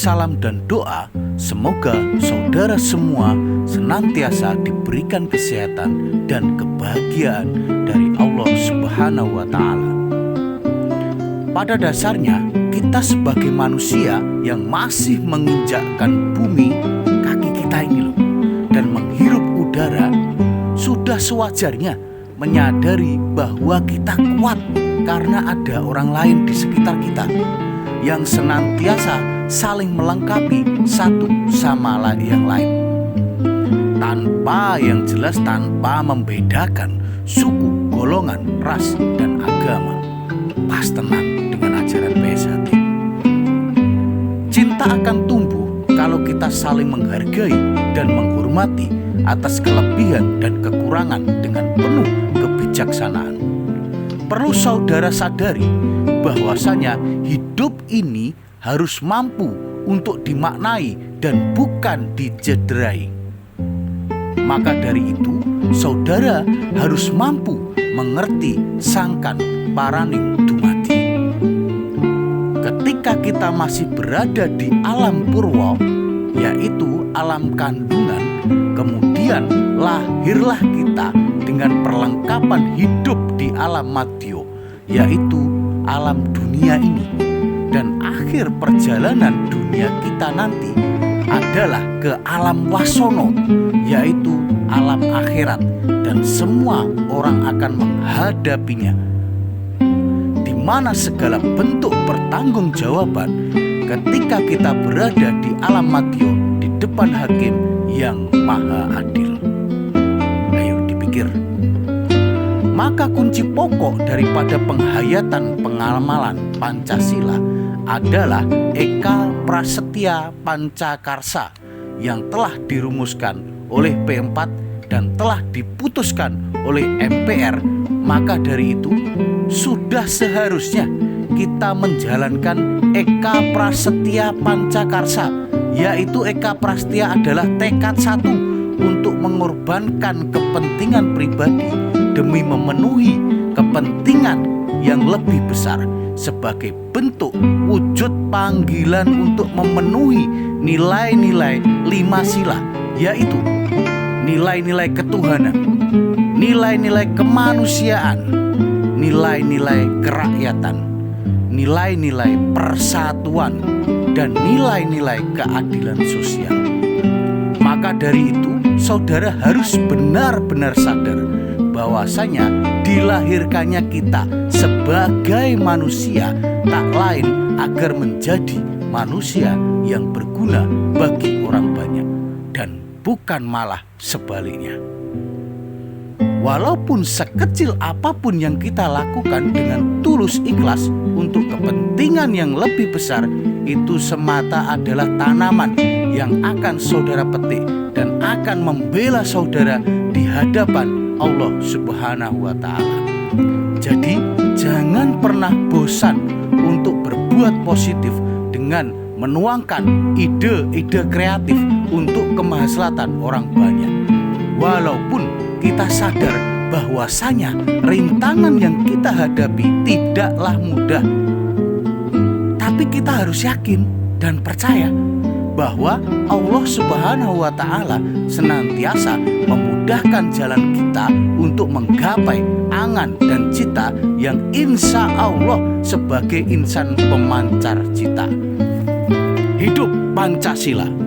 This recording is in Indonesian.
salam dan doa, semoga saudara semua senantiasa diberikan kesehatan dan kebahagiaan dari Allah Subhanahu wa Ta'ala. Pada dasarnya, kita sebagai manusia yang masih menginjakkan bumi, kaki kita ini loh, dan menghirup udara, sudah sewajarnya menyadari bahwa kita kuat karena ada orang lain di sekitar kita yang senantiasa saling melengkapi satu sama yang lain, tanpa yang jelas, tanpa membedakan suku, golongan, ras, dan agama. Pas tenang dengan ajaran PSHT. Cinta akan tumbuh kalau kita saling menghargai dan menghormati atas kelebihan dan kekurangan dengan penuh kebijaksanaan. Perlu saudara sadari bahwasanya hidup ini harus mampu untuk dimaknai dan bukan dicederai. Maka dari itu, saudara harus mampu mengerti sangkan paraning dumadi. Ketika kita masih berada di alam purwa, yaitu alam kandungan, kemudian lahirlah kita dengan perlengkapan hidup di alam madya, yaitu alam dunia ini. Dan akhir perjalanan dunia kita nanti adalah ke alam wasono, yaitu alam akhirat, dan semua orang akan menghadapinya, di mana segala bentuk pertanggungjawaban ketika kita berada di alam madya di depan hakim yang maha adil. Ayo dipikir. Maka kunci pokok daripada penghayatan pengamalan Pancasila adalah Eka Prasetya Pancakarsa yang telah dirumuskan oleh P4 dan telah diputuskan oleh MPR. Maka dari itu sudah seharusnya kita menjalankan Eka Prasetya Pancakarsa, yaitu Eka Prasetya adalah tekad satu untuk mengorbankan kepentingan pribadi demi memenuhi kepentingan yang lebih besar sebagai bentuk wujud panggilan untuk memenuhi nilai-nilai 5 sila, yaitu nilai-nilai ketuhanan, nilai-nilai kemanusiaan, nilai-nilai kerakyatan, nilai-nilai persatuan, dan nilai-nilai keadilan sosial. Maka dari itu, saudara harus benar-benar sadar bahwasanya dilahirkannya kita sebagai manusia tak lain agar menjadi manusia yang berguna bagi orang banyak, dan bukan malah sebaliknya. Walaupun sekecil apapun yang kita lakukan dengan tulus ikhlas untuk kepentingan yang lebih besar, itu semata adalah tanaman yang akan saudara petik dan akan membela saudara di hadapan Allah Subhanahu wa Ta'ala. Jadi jangan pernah bosan untuk berbuat positif dengan menuangkan ide-ide kreatif untuk kemaslahatan orang banyak. Walaupun kita sadar bahwasanya rintangan yang kita hadapi tidaklah mudah, tapi kita harus yakin dan percaya bahwa Allah Subhanahu wa Ta'ala senantiasa memudahkan jalan kita untuk menggapai angan dan cita yang insya Allah sebagai insan pemancar cita. Hidup Pancasila.